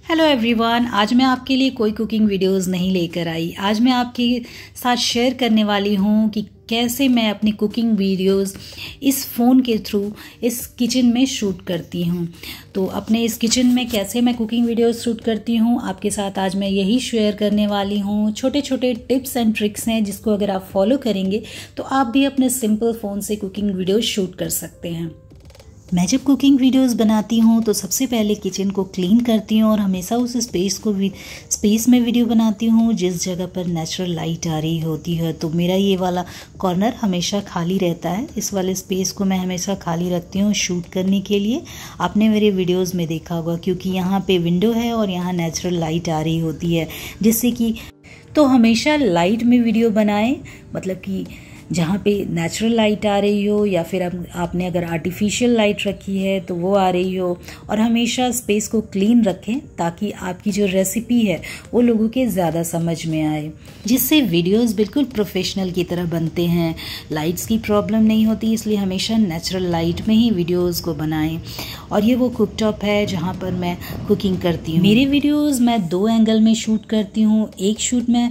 Hello everyone, आज मैं आपके लिए कोई कुकिंग वीडियोस नहीं लेकर आई। आज मैं आपके साथ शेयर करने वाली हूँ कि कैसे मैं अपनी कुकिंग वीडियोस इस फ़ोन के थ्रू इस किचन में शूट करती हूँ। तो अपने इस किचन में कैसे मैं कुकिंग वीडियोस शूट करती हूँ आपके साथ आज मैं यही शेयर करने वाली हूँ। छोटे छोटे टिप्स एंड ट्रिक्स हैं जिसको अगर आप फॉलो करेंगे तो आप भी अपने सिंपल फ़ोन से कुकिंग वीडियोस शूट कर सकते हैं। मैं जब कुकिंग वीडियोस बनाती हूँ तो सबसे पहले किचन को क्लीन करती हूँ और हमेशा उस स्पेस में वीडियो बनाती हूँ जिस जगह पर नेचुरल लाइट आ रही होती है। तो मेरा ये वाला कॉर्नर हमेशा खाली रहता है। इस वाले स्पेस को मैं हमेशा खाली रखती हूँ शूट करने के लिए। आपने मेरे वीडियोस में देखा होगा क्योंकि यहाँ पे विंडो है और यहाँ नेचुरल लाइट आ रही होती है जिससे कि तो हमेशा लाइट में वीडियो बनाएं, मतलब कि जहाँ पे नेचुरल लाइट आ रही हो या फिर आपने अगर आर्टिफिशियल लाइट रखी है तो वो आ रही हो। और हमेशा स्पेस को क्लीन रखें ताकि आपकी जो रेसिपी है वो लोगों के ज़्यादा समझ में आए, जिससे वीडियोस बिल्कुल प्रोफेशनल की तरह बनते हैं। लाइट्स की प्रॉब्लम नहीं होती, इसलिए हमेशा नेचुरल लाइट में ही वीडियोज़ को बनाएं। और ये वो कुकटॉप है जहाँ पर मैं कुकिंग करती हूँ। मेरे वीडियोज़ मैं 2 एंगल में शूट करती हूँ। एक शूट मैं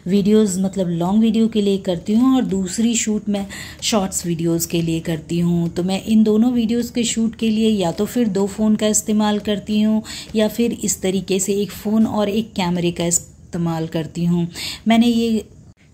वीडियोस मतलब लॉन्ग वीडियो के लिए करती हूँ और दूसरी शूट मैं शॉर्ट्स वीडियोस के लिए करती हूँ। तो मैं इन दोनों वीडियोस के शूट के लिए या तो फिर 2 फ़ोन का इस्तेमाल करती हूँ या फिर इस तरीके से एक फ़ोन और एक कैमरे का इस्तेमाल करती हूँ। मैंने ये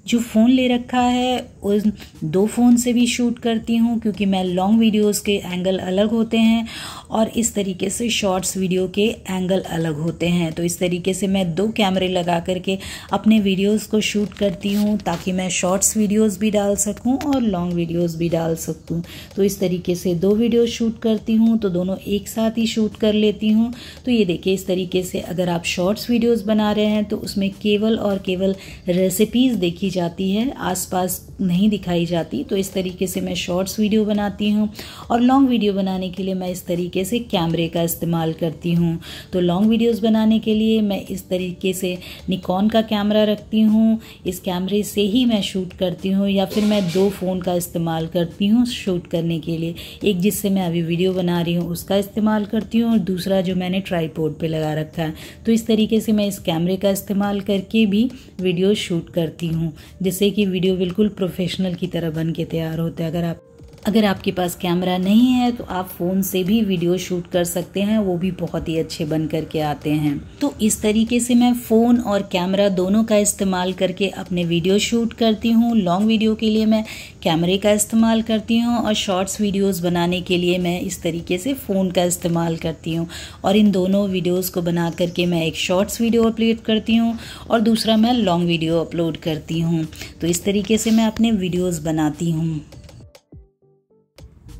जो फ़ोन ले रखा है उस 2 फ़ोन से भी शूट करती हूँ क्योंकि मैं लॉन्ग वीडियोस के एंगल अलग होते हैं और इस तरीके से शॉर्ट्स वीडियो के एंगल अलग होते हैं। तो इस तरीके से मैं 2 कैमरे लगा करके अपने वीडियोस को शूट करती हूँ ताकि मैं शॉर्ट्स वीडियोस भी डाल सकूँ और लॉन्ग वीडियोस भी डाल सकूँ। तो इस तरीके से 2 वीडियो शूट करती हूँ तो दोनों एक साथ ही शूट कर लेती हूँ। तो ये देखिए, इस तरीके से अगर आप शॉर्ट्स वीडियोस बना रहे हैं तो उसमें केवल और केवल रेसिपीज़ देखी जाती है, आसपास नहीं दिखाई जाती। तो इस तरीके से मैं शॉर्ट्स वीडियो बनाती हूँ और लॉन्ग वीडियो बनाने के लिए मैं इस तरीके से कैमरे का इस्तेमाल करती हूँ। तो लॉन्ग वीडियोस बनाने के लिए मैं इस तरीके से निकॉन का कैमरा रखती हूँ। इस कैमरे से ही मैं शूट करती हूँ या फिर मैं 2 फ़ोन का इस्तेमाल करती हूँ शूट करने के लिए। एक जिससे मैं अभी वीडियो बना रही हूँ उसका इस्तेमाल करती हूँ और दूसरा जो मैंने ट्राइपॉड पे लगा रखा है। तो इस तरीके से मैं इस कैमरे का इस्तेमाल करके भी वीडियो शूट करती हूँ जिससे कि वीडियो बिल्कुल प्रोफेशनल की तरह बन के तैयार होता है। अगर आपके पास कैमरा नहीं है तो आप फ़ोन से भी वीडियो शूट कर सकते हैं, वो भी बहुत ही अच्छे बन करके आते हैं। तो इस तरीके से मैं फ़ोन और कैमरा दोनों का इस्तेमाल करके अपने वीडियो शूट करती हूँ। लॉन्ग वीडियो के लिए मैं कैमरे का इस्तेमाल करती हूँ और शॉर्ट्स वीडियोस बनाने के लिए मैं इस तरीके से फ़ोन का इस्तेमाल करती हूँ। और इन दोनों वीडियोस को बना करके मैं एक शॉर्ट्स वीडियो अपलोड करती हूँ और दूसरा मैं लॉन्ग वीडियो अपलोड करती हूँ। तो इस तरीके से मैं अपने वीडियोज़ बनाती हूँ।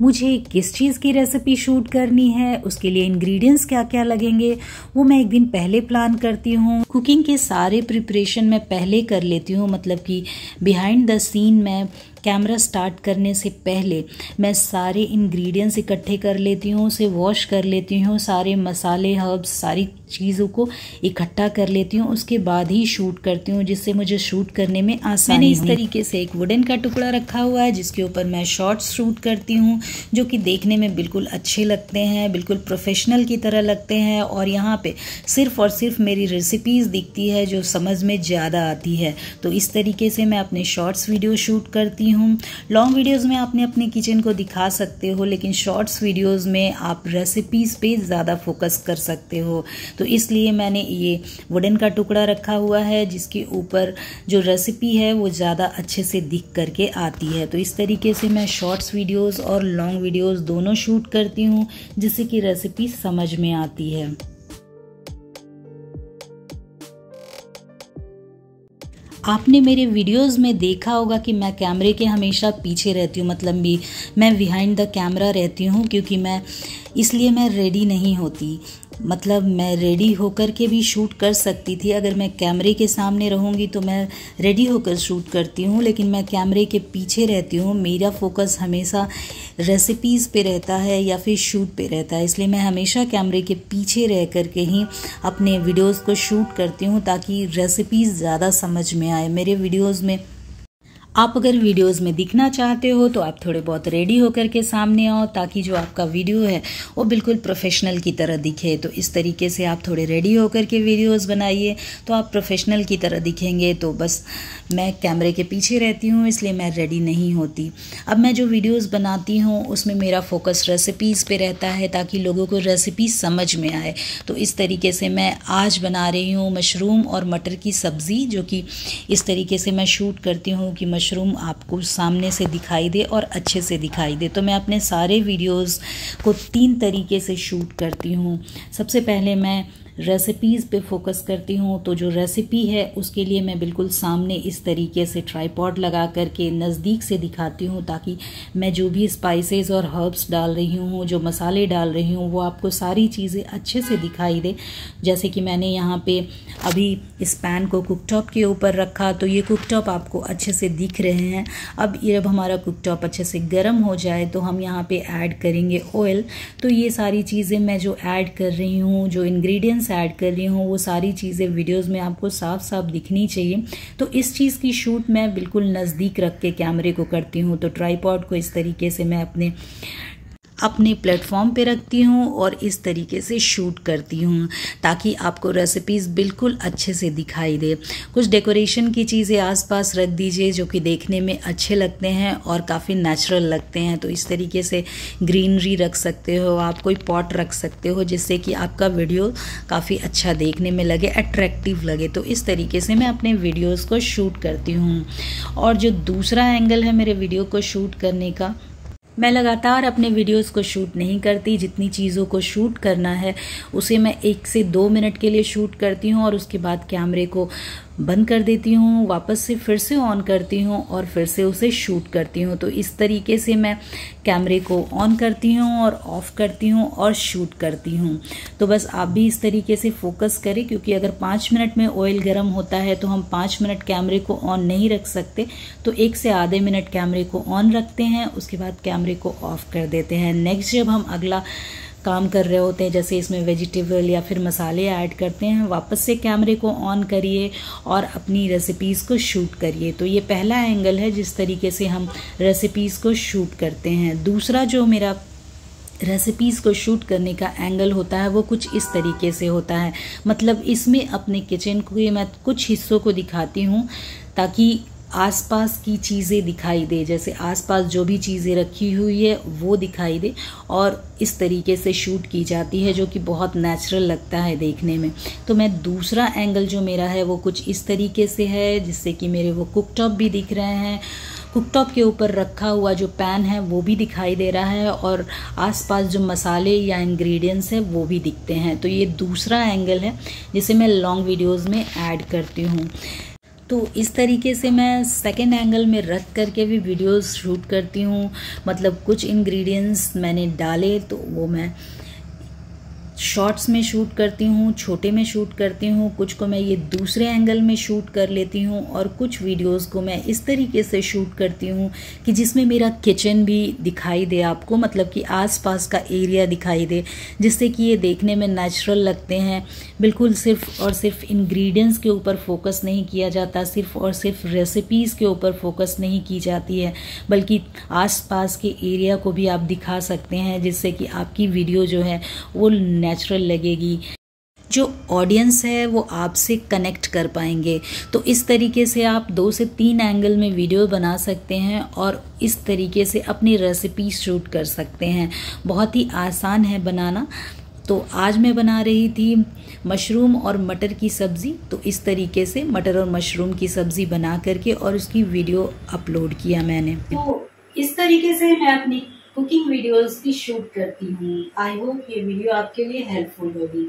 मुझे किस चीज़ की रेसिपी शूट करनी है, उसके लिए इंग्रेडिएंट्स क्या क्या लगेंगे, वो मैं एक दिन पहले प्लान करती हूँ। कुकिंग के सारे प्रिपरेशन मैं पहले कर लेती हूँ, मतलब कि बिहाइंड द सीन मैं कैमरा स्टार्ट करने से पहले मैं सारे इंग्रेडिएंट्स इकट्ठे कर लेती हूँ, उसे वॉश कर लेती हूँ, सारे मसाले हर्ब्स सारी चीज़ों को इकट्ठा कर लेती हूँ, उसके बाद ही शूट करती हूँ जिससे मुझे शूट करने में आसानी। मैंने इस तरीके से एक वुडन का टुकड़ा रखा हुआ है जिसके ऊपर मैं शॉर्ट्स शूट करती हूँ जो कि देखने में बिल्कुल अच्छे लगते हैं, बिल्कुल प्रोफेशनल की तरह लगते हैं। और यहाँ पे सिर्फ और सिर्फ मेरी रेसिपीज़ दिखती है जो समझ में ज़्यादा आती है। तो इस तरीके से मैं अपने शॉर्ट्स वीडियो शूट करती हूँ। लॉन्ग वीडियोस में आपने अपने किचन को दिखा सकते हो, लेकिन शॉर्ट्स वीडियोस में आप रेसिपीज़ पे ज़्यादा फोकस कर सकते हो। तो इसलिए मैंने ये वुडन का टुकड़ा रखा हुआ है जिसके ऊपर जो रेसिपी है वो ज़्यादा अच्छे से दिख करके आती है। तो इस तरीके से मैं शॉर्ट्स वीडियोस और लॉन्ग वीडियोस दोनों शूट करती हूँ जिससे कि रेसिपी समझ में आती है। आपने मेरे वीडियोस में देखा होगा कि मैं कैमरे के हमेशा पीछे रहती हूँ, मतलब भी मैं बिहाइंड द कैमरा रहती हूँ क्योंकि इसलिए मैं रेडी नहीं होती। मतलब मैं रेडी होकर के भी शूट कर सकती थी, अगर मैं कैमरे के सामने रहूँगी तो मैं रेडी होकर शूट करती हूँ, लेकिन मैं कैमरे के पीछे रहती हूँ। मेरा फोकस हमेशा रेसिपीज़ पे रहता है या फिर शूट पे रहता है, इसलिए मैं हमेशा कैमरे के पीछे रह कर के ही अपने वीडियोस को शूट करती हूँ ताकि रेसिपीज़ ज़्यादा समझ में आए। मेरे वीडियोस में आप अगर वीडियोस में दिखना चाहते हो तो आप थोड़े बहुत रेडी होकर के सामने आओ, ताकि जो आपका वीडियो है वो बिल्कुल प्रोफेशनल की तरह दिखे। तो इस तरीके से आप थोड़े रेडी होकर के वीडियोस बनाइए तो आप प्रोफेशनल की तरह दिखेंगे। तो बस मैं कैमरे के पीछे रहती हूँ, इसलिए मैं रेडी नहीं होती। अब मैं जो वीडियोस बनाती हूँ उसमें मेरा फोकस रेसिपीज़ पे रहता है, ताकि लोगों को रेसिपी समझ में आए। तो इस तरीके से मैं आज बना रही हूँ मशरूम और मटर की सब्ज़ी, जो कि इस तरीके से मैं शूट करती हूँ कि मशरूम आपको सामने से दिखाई दे और अच्छे से दिखाई दे। तो मैं अपने सारे वीडियोस को 3 तरीके से शूट करती हूँ। सबसे पहले मैं रेसिपीज़ पे फोकस करती हूँ। तो जो रेसिपी है उसके लिए मैं बिल्कुल सामने इस तरीके से ट्राइपॉड लगा करके नज़दीक से दिखाती हूँ, ताकि मैं जो भी स्पाइसेस और हर्ब्स डाल रही हूँ, जो मसाले डाल रही हूँ, वो आपको सारी चीज़ें अच्छे से दिखाई दे। जैसे कि मैंने यहाँ पे अभी इस पैन को कुकटॉप के ऊपर रखा, तो ये कुकटॉप आपको अच्छे से दिख रहे हैं। अब ये जब हमारा कुकटॉप अच्छे से गर्म हो जाए तो हम यहाँ पे ऐड करेंगे ऑयल। तो ये सारी चीज़ें मैं जो ऐड कर रही हूँ, जो इंग्रेडिएंट्स ऐड कर रही हूँ, वो सारी चीज़ें वीडियोस में आपको साफ साफ दिखनी चाहिए। तो इस चीज़ की शूट मैं बिल्कुल नज़दीक रख के कैमरे को करती हूँ। तो ट्राइपॉड को इस तरीके से मैं अपने प्लेटफॉर्म पे रखती हूँ और इस तरीके से शूट करती हूँ, ताकि आपको रेसिपीज़ बिल्कुल अच्छे से दिखाई दे। कुछ डेकोरेशन की चीज़ें आसपास रख दीजिए जो कि देखने में अच्छे लगते हैं और काफ़ी नेचुरल लगते हैं। तो इस तरीके से ग्रीनरी रख सकते हो, आप कोई पॉट रख सकते हो, जिससे कि आपका वीडियो काफ़ी अच्छा देखने में लगे, अट्रैक्टिव लगे। तो इस तरीके से मैं अपने वीडियोज़ को शूट करती हूँ। और जो दूसरा एंगल है मेरे वीडियो को शूट करने का, मैं लगातार अपने वीडियोस को शूट नहीं करती। जितनी चीज़ों को शूट करना है उसे मैं 1 से 2 मिनट के लिए शूट करती हूँ और उसके बाद कैमरे को बंद कर देती हूँ, वापस से फिर से ऑन करती हूँ और फिर से उसे शूट करती हूँ। तो इस तरीके से मैं कैमरे को ऑन करती हूँ और ऑफ़ करती हूँ और शूट करती हूँ। तो बस आप भी इस तरीके से फोकस करें, क्योंकि अगर 5 मिनट में ऑयल गर्म होता है तो हम 5 मिनट कैमरे को ऑन नहीं रख सकते। तो 1 से आधे मिनट कैमरे को ऑन रखते हैं, उसके बाद कैमरे को ऑफ़ कर देते हैं। नेक्स्ट जब हम अगला काम कर रहे होते हैं, जैसे इसमें वेजिटेबल या फिर मसाले ऐड करते हैं, वापस से कैमरे को ऑन करिए और अपनी रेसिपीज़ को शूट करिए। तो ये पहला एंगल है जिस तरीके से हम रेसिपीज़ को शूट करते हैं। दूसरा जो मेरा रेसिपीज़ को शूट करने का एंगल होता है वो कुछ इस तरीके से होता है। मतलब इसमें अपने किचन को मैं कुछ हिस्सों को दिखाती हूँ, ताकि आसपास की चीज़ें दिखाई दे, जैसे आसपास जो भी चीज़ें रखी हुई है वो दिखाई दे, और इस तरीके से शूट की जाती है, जो कि बहुत नेचुरल लगता है देखने में। तो मैं दूसरा एंगल जो मेरा है वो कुछ इस तरीके से है, जिससे कि मेरे वो कुकटॉप भी दिख रहे हैं, कुकटॉप के ऊपर रखा हुआ जो पैन है वो भी दिखाई दे रहा है, और आसपास जो मसाले या इंग्रेडिएंट्स है वो भी दिखते हैं। तो ये दूसरा एंगल है जिसे मैं लॉन्ग वीडियोज़ में ऐड करती हूँ। तो इस तरीके से मैं सेकेंड एंगल में रख करके भी वीडियोस शूट करती हूँ। मतलब कुछ इंग्रेडिएंट्स मैंने डाले तो वो मैं शॉर्ट्स में शूट करती हूँ, छोटे में शूट करती हूँ, कुछ को मैं ये दूसरे एंगल में शूट कर लेती हूँ, और कुछ वीडियोस को मैं इस तरीके से शूट करती हूँ कि जिसमें मेरा किचन भी दिखाई दे आपको, मतलब कि आसपास का एरिया दिखाई दे, जिससे कि ये देखने में नेचुरल लगते हैं। बिल्कुल सिर्फ और सिर्फ इंग्रेडिएंट्स के ऊपर फोकस नहीं किया जाता, सिर्फ और सिर्फ रेसिपीज़ के ऊपर फोकस नहीं की जाती है, बल्कि आसपास के एरिया को भी आप दिखा सकते हैं, जिससे कि आपकी वीडियो जो है वो नेचुरल लगेगी, जो ऑडियंस है वो आपसे कनेक्ट कर पाएंगे। तो इस तरीके से आप 2 से 3 एंगल में वीडियो बना सकते हैं और इस तरीके से अपनी रेसिपी शूट कर सकते हैं। बहुत ही आसान है बनाना। तो आज मैं बना रही थी मशरूम और मटर की सब्ज़ी। तो इस तरीके से मटर और मशरूम की सब्ज़ी बना करके और उसकी वीडियो अपलोड किया मैंने। तो इस तरीके से मैं अपनी कुकिंग वीडियोस की शूट करती हूँ। आई होप ये वीडियो आपके लिए हेल्पफुल होगी।